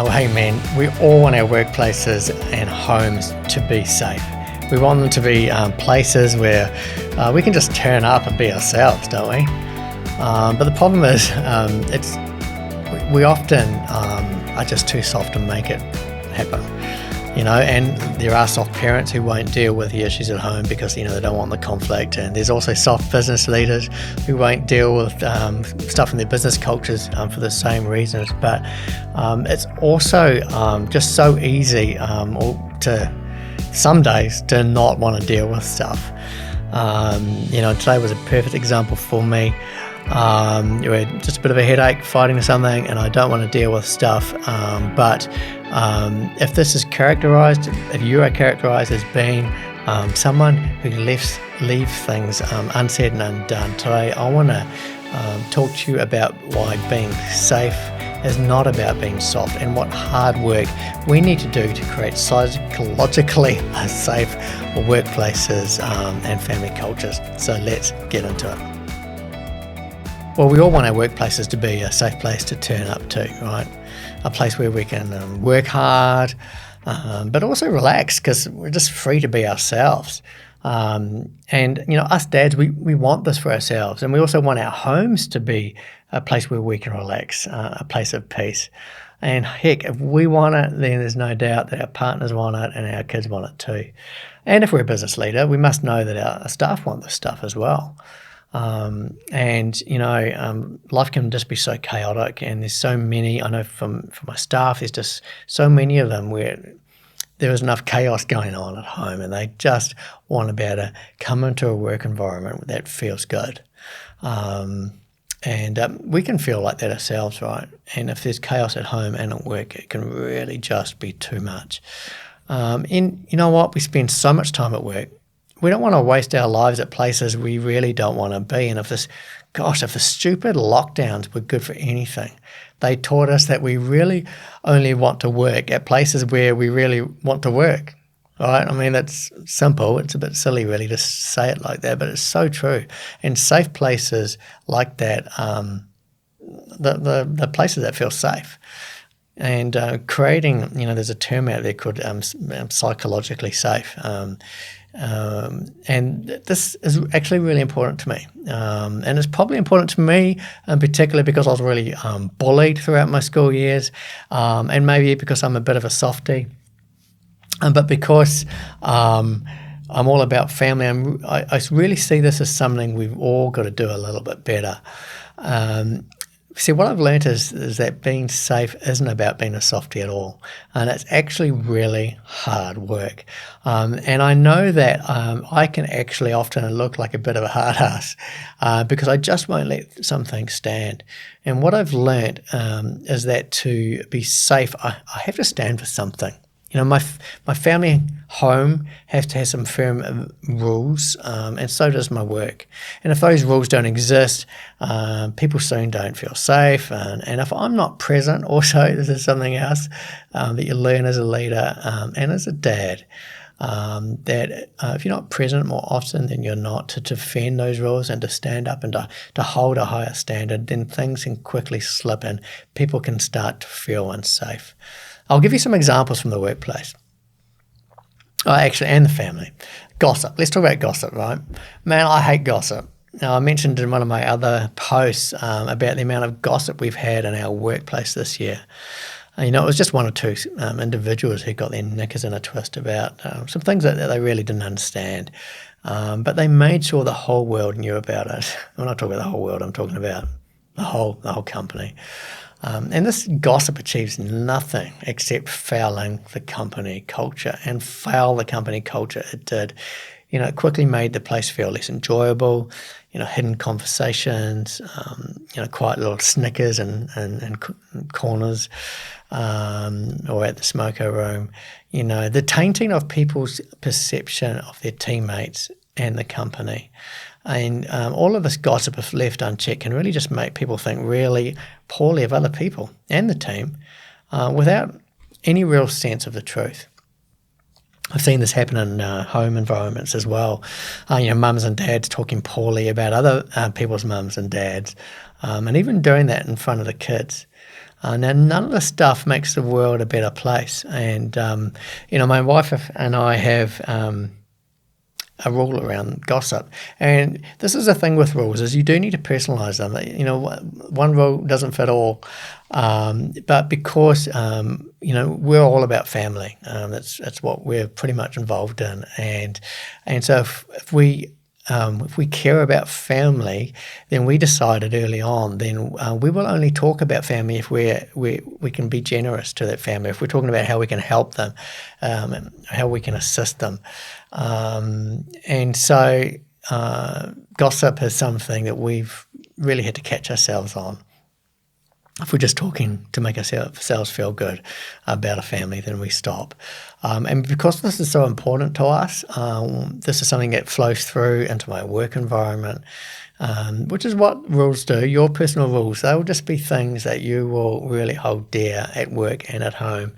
Oh, hey man, we all want our workplaces and homes to be safe. We want them to be places where we can just turn up and be ourselves, don't we? But the problem is, we often are just too soft to make it happen. And there are soft parents who won't deal with the issues at home because, they don't want the conflict. And there's also soft business leaders who won't deal with stuff in their business cultures for the same reasons. But it's also just so easy some days to not want to deal with stuff. Today was a perfect example for me. You had just a bit of a headache fighting something, and I don't want to deal with stuff. But if this is characterized, if you are characterized as being someone who leaves things unsaid and undone, today I want to talk to you about why being safe is not about being soft, and what hard work we need to do to create psychologically safe workplaces and family cultures. So let's get into it. Well, we all want our workplaces to be a safe place to turn up to, right? A place where we can work hard, but also relax because we're just free to be ourselves. Us dads, we want this for ourselves, and we also want our homes to be a place where we can relax, a place of peace. And heck, if we want it, then there's no doubt that our partners want it and our kids want it too. And if we're a business leader, we must know that our staff want this stuff as well. Life can just be so chaotic, and there's so many, I know from my staff, there's just so many of them where there is enough chaos going on at home, and they just want to be able to come into a work environment that feels good. We can feel like that ourselves, right? And if there's chaos at home and at work, it can really just be too much. And you know what? We spend so much time at work. We don't want to waste our lives at places we really don't want to be. And if the stupid lockdowns were good for anything, they taught us that we really only want to work at places where we really want to work, right? I mean, that's simple. It's a bit silly really to say it like that, but it's so true. And safe places like that, the places that feel safe. And creating, there's a term out there called psychologically safe. And this is actually really important to me. And it's probably important to me, particularly because I was really bullied throughout my school years, and maybe because I'm a bit of a softie. But because I'm all about family, I really see this as something we've all got to do a little bit better. See, what I've learned is that being safe isn't about being a softie at all, and it's actually really hard work. And I know that I can actually often look like a bit of a hard ass because I just won't let some things stand. And what I've learned is that to be safe, I have to stand for something. My family home has to have some firm rules, and so does my work. And if those rules don't exist, people soon don't feel safe. And if I'm not present, also, this is something else that you learn as a leader and as a dad, that if you're not present more often than you're not to defend those rules and to stand up and to hold a higher standard, then things can quickly slip and people can start to feel unsafe. I'll give you some examples from the workplace. And the family. Gossip. Let's talk about gossip, right? Man, I hate gossip. Now, I mentioned in one of my other posts about the amount of gossip we've had in our workplace this year. It was just one or two individuals who got their knickers in a twist about some things that they really didn't understand. But they made sure the whole world knew about it. When I talk about the whole world, I'm talking about the whole company. And this gossip achieves nothing except fouling the company culture. And foul the company culture it did. It quickly made the place feel less enjoyable. Hidden conversations, quiet little snickers and corners, or at the smoker room. The tainting of people's perception of their teammates and the company. And all of this gossip, if left unchecked, can really just make people think really poorly of other people and the team without any real sense of the truth. I've seen this happen in home environments as well. Mums and dads talking poorly about other people's mums and dads, and even doing that in front of the kids. Now, none of this stuff makes the world a better place. And, my wife and I have a rule around gossip. And this is the thing with rules, is you do need to personalise them. One rule doesn't fit all. But because, we're all about family. That's what we're pretty much involved in. And so if we care about family, then we decided early on, then we will only talk about family if we can be generous to that family. If we're talking about how we can help them, how we can assist them. And so gossip is something that we've really had to catch ourselves on. If we're just talking to make ourselves feel good about a family, then we stop. And because this is so important to us, this is something that flows through into my work environment, which is what rules do. Your personal rules, they will just be things that you will really hold dear at work and at home.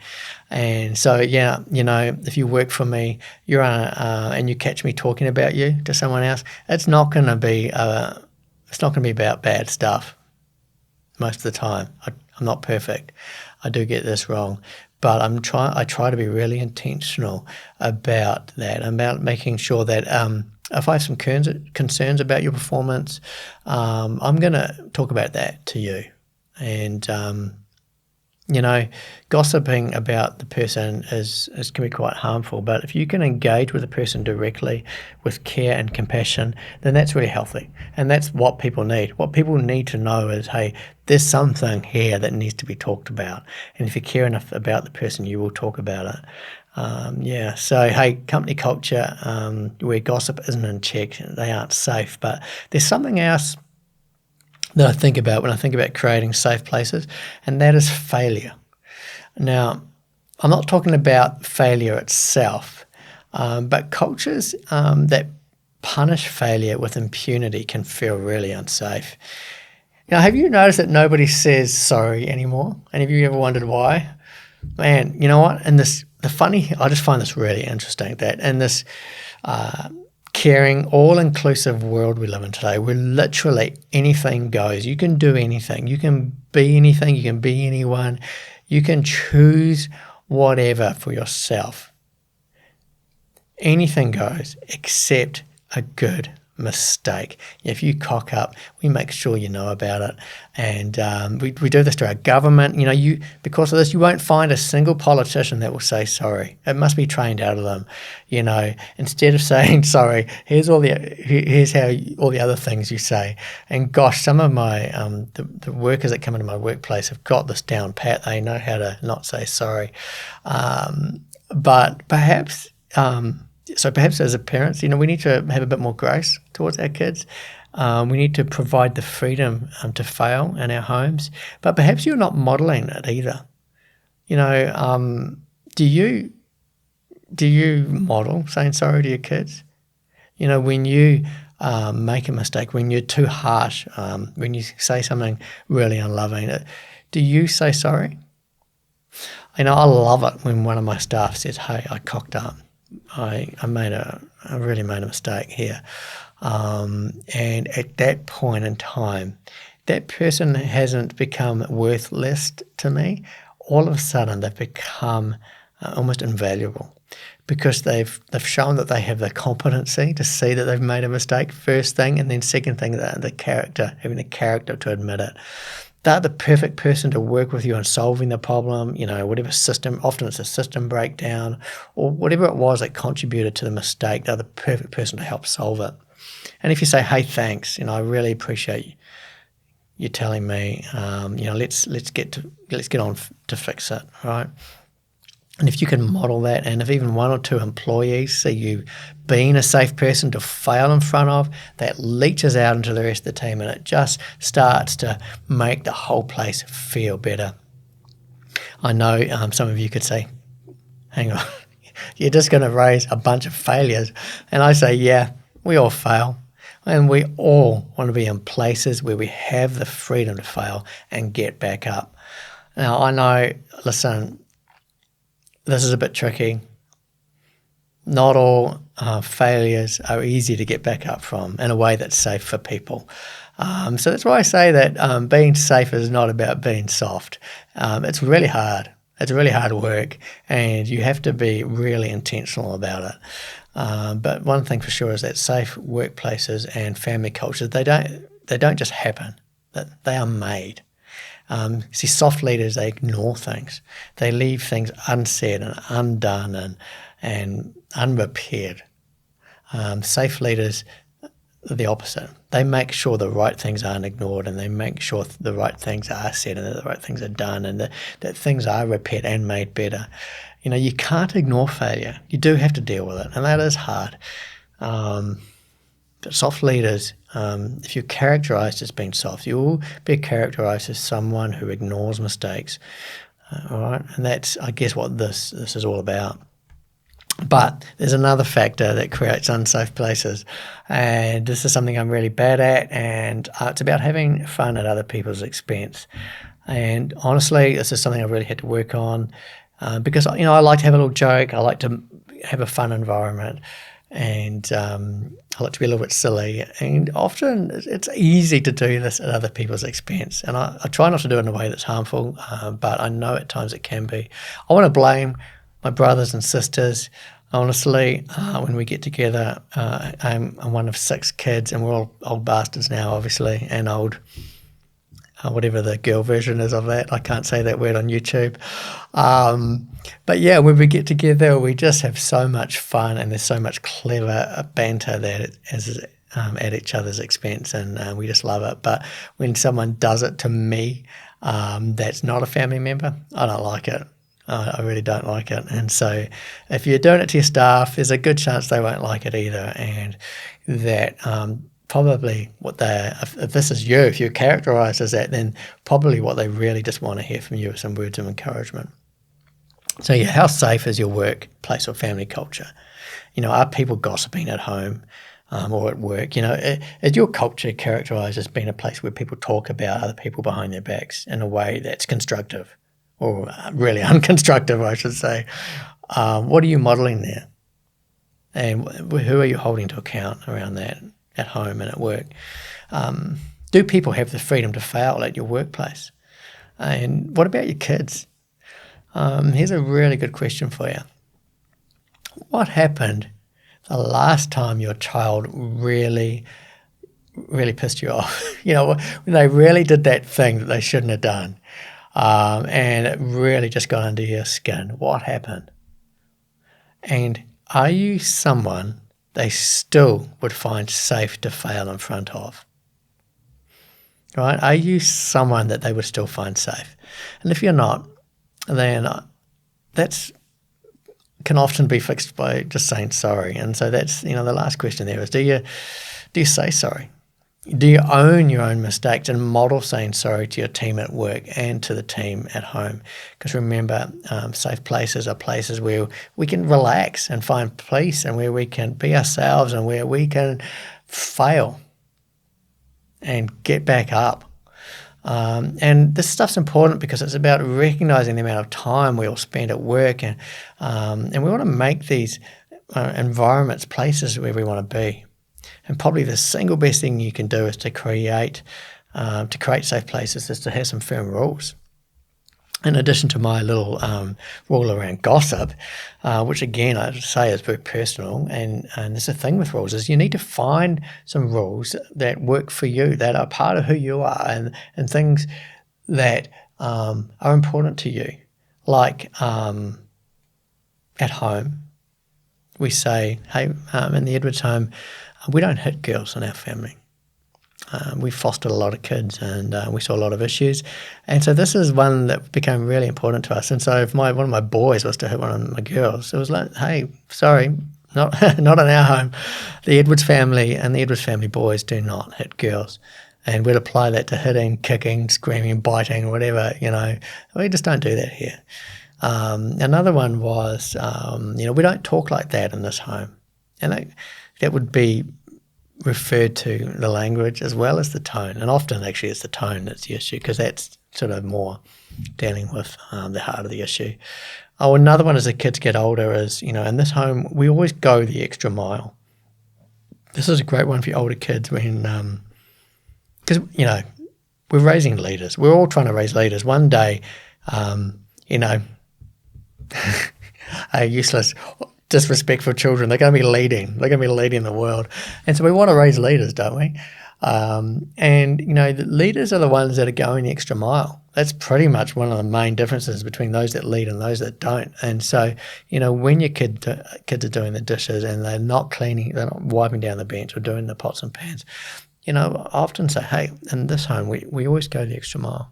And so, if you work for me, you're and you catch me talking about you to someone else, it's not going to be about bad stuff. Most of the time, I'm not perfect. I do get this wrong, but I try to be really intentional about that, about making sure that if I have some concerns about your performance, I'm going to talk about that to you. And gossiping about the person can be quite harmful. But if you can engage with the person directly with care and compassion, then that's really healthy. And that's what people need. What people need to know is, hey, there's something here that needs to be talked about. And if you care enough about the person, you will talk about it. So, hey, company culture where gossip isn't in check, they aren't safe. But there's something else that I think about when I think about creating safe places, and that is failure. Now, I'm not talking about failure itself, but cultures that punish failure with impunity can feel really unsafe. Now, have you noticed that nobody says sorry anymore? And have you ever wondered why? Man, you know what? I just find this really interesting, that in this caring, all-inclusive world we live in today, where literally anything goes. You can do anything. You can be anything. You can be anyone. You can choose whatever for yourself. Anything goes except a good mistake. If you cock up, we make sure you know about it. And we do this to our government. Because of this, you won't find a single politician that will say sorry. It must be trained out of them. Instead of saying sorry, here's how all the other things you say. And gosh, some of my the workers that come into my workplace have got this down pat. They know how to not say sorry. But perhaps as a parents, we need to have a bit more grace towards our kids. We need to provide the freedom to fail in our homes. But perhaps you're not modelling it either. Do you model saying sorry to your kids? When you make a mistake, when you're too harsh, when you say something really unloving, do you say sorry? I love it when one of my staff says, hey, I cocked up. I really made a mistake here. And at that point in time, that person hasn't become worthless to me. All of a sudden, they've become almost invaluable, because they've shown that they have the competency to see that they've made a mistake, first thing, and then second thing, having the character to admit it. They're the perfect person to work with you on solving the problem, whatever system, often it's a system breakdown or whatever it was that contributed to the mistake. They're the perfect person to help solve it. And if you say, hey, thanks, I really appreciate you telling me, let's get on to fix it, right? And if you can model that, and if even one or two employees see you being a safe person to fail in front of, that leaches out into the rest of the team, and it just starts to make the whole place feel better. I know some of you could say, hang on, you're just going to raise a bunch of failures. And I say, yeah, we all fail. And we all want to be in places where we have the freedom to fail and get back up. Now, I know, listen, this is a bit tricky. Not all failures are easy to get back up from in a way that's safe for people. So that's why I say that being safe is not about being soft. It's really hard. It's really hard work, and you have to be really intentional about it. But one thing for sure is that safe workplaces and family cultures, they don't just happen. They are made. See, soft leaders, they ignore things. They leave things unsaid and undone and unrepaired. Safe leaders are the opposite. They make sure the right things aren't ignored, and they make sure the right things are said and that the right things are done, and that things are repaired and made better. You can't ignore failure. You do have to deal with it, and that is hard. But soft leaders, if you're characterized as being soft, you'll be characterized as someone who ignores mistakes. All right, and that's, I guess, what this is all about. But there's another factor that creates unsafe places, and this is something I'm really bad at, and it's about having fun at other people's expense. And honestly, this is something I've really had to work on, because I like to have a little joke. I like to have a fun environment, and I like to be a little bit silly. And often it's easy to do this at other people's expense, and I try not to do it in a way that's harmful, but I know at times it can be. I want to blame my brothers and sisters. Honestly, when we get together, I'm one of 6 kids, and we're all old bastards now, obviously, and old, whatever the girl version is of that. I can't say that word on YouTube. But yeah, when we get together, we just have so much fun, and there's so much clever banter that is at each other's expense, and we just love it. But when someone does it to me, that's not a family member, I don't like it. I really don't like it. And so if you're doing it to your staff, there's a good chance they won't like it either. And that probably if this is you, if you're characterised as that, then probably what they really just want to hear from you is some words of encouragement. So yeah, how safe is your workplace or family culture? Are people gossiping at home or at work? Is your culture characterised as being a place where people talk about other people behind their backs in a way that's constructive? Or really unconstructive, I should say. What are you modelling there? And who are you holding to account around that at home and at work? Do people have the freedom to fail at your workplace? And what about your kids? Here's a really good question for you. What happened the last time your child really, really pissed you off? When they really did that thing that they shouldn't have done? And it really just got under your skin. What happened? And are you someone they still would find safe to fail in front of? Right? Are you someone that they would still find safe? And if you're not, then that's can often be fixed by just saying sorry. And so that's, the last question there is, do you say sorry? Do you own your own mistakes and model saying sorry to your team at work and to the team at home? Because remember, safe places are places where we can relax and find peace, and where we can be ourselves, and where we can fail and get back up. And this stuff's important because it's about recognizing the amount of time we all spend at work, and we want to make these environments places where we want to be. And probably the single best thing you can do is to create safe places is to have some firm rules. In addition to my little rule around gossip, which again I say is very personal, and there's a thing with rules is you need to find some rules that work for you, that are part of who you are, and things that are important to you. Like at home, we say, hey, in the Edwards home, we don't hit girls in our family. We fostered a lot of kids, and we saw a lot of issues. And so this is one that became really important to us. And so if one of my boys was to hit one of my girls, it was like, hey, sorry, not not in our home. The Edwards family and the Edwards family boys do not hit girls. And we'd apply that to hitting, kicking, screaming, biting, whatever, We just don't do that here. Another one was, we don't talk like that in this home. And that would be referred to the language as well as the tone. And often actually it's the tone that's the issue, because that's sort of more dealing with the heart of the issue. Oh, another one as the kids get older is, in this home, we always go the extra mile. This is a great one for your older kids because because, we're raising leaders. We're all trying to raise leaders. One day, useless, disrespectful children, they're going to be leading. They're going to be leading the world. And so we want to raise leaders, don't we? The leaders are the ones that are going the extra mile. That's pretty much one of the main differences between those that lead and those that don't. And so, when your kids are doing the dishes and they're not cleaning, they're not wiping down the bench or doing the pots and pans, I often say, hey, in this home, we always go the extra mile.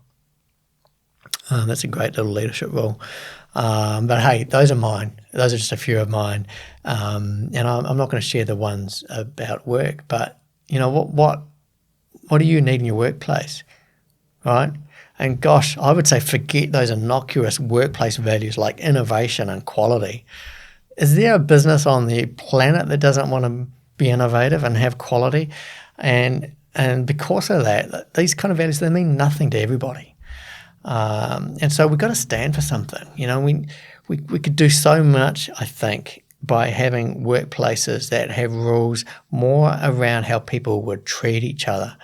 That's a great little leadership rule. But hey, those are mine. Those are just a few of mine. And I'm not going to share the ones about work, but what do you need in your workplace, right? And gosh, I would say forget those innocuous workplace values like innovation and quality. Is there a business on the planet that doesn't want to be innovative and have quality? And because of that, these kind of values, they mean nothing to everybody. And so we've got to stand for something. We could do so much, I think, by having workplaces that have rules more around how people would treat each other.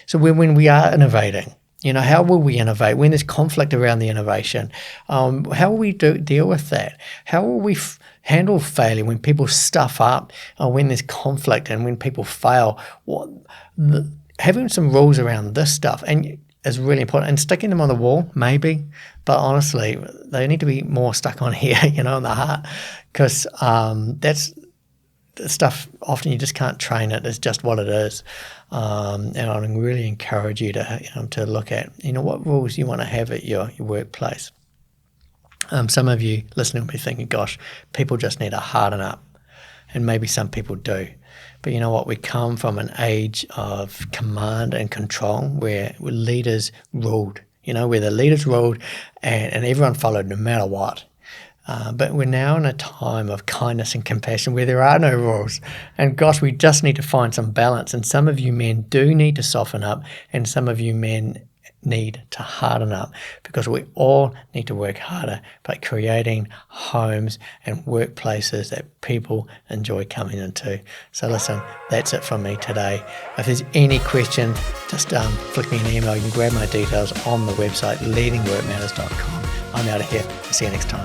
So when we are innovating, how will we innovate? When there's conflict around the innovation, how will we deal with that? How will we handle failure when people stuff up, when there's conflict and when people fail? Having some rules around this stuff is really important. And sticking them on the wall, maybe, but honestly, they need to be more stuck on here, on the heart, because that's stuff often you just can't train it. It's just what it is. And I would really encourage you to look at, what rules you want to have at your workplace. Some of you listening will be thinking, gosh, people just need to harden up. And maybe some people do. But you know what? We come from an age of command and control where leaders ruled, where the leaders ruled and everyone followed no matter what. But we're now in a time of kindness and compassion where there are no rules. And gosh, we just need to find some balance. And some of you men do need to soften up, and some of you men need to harden up, because we all need to work harder by creating homes and workplaces that people enjoy coming into. So listen, that's it from me today. If there's any questions, just flick me an email. You can grab my details on the website, leadingworkmatters.com. I'm out of here. See you next time.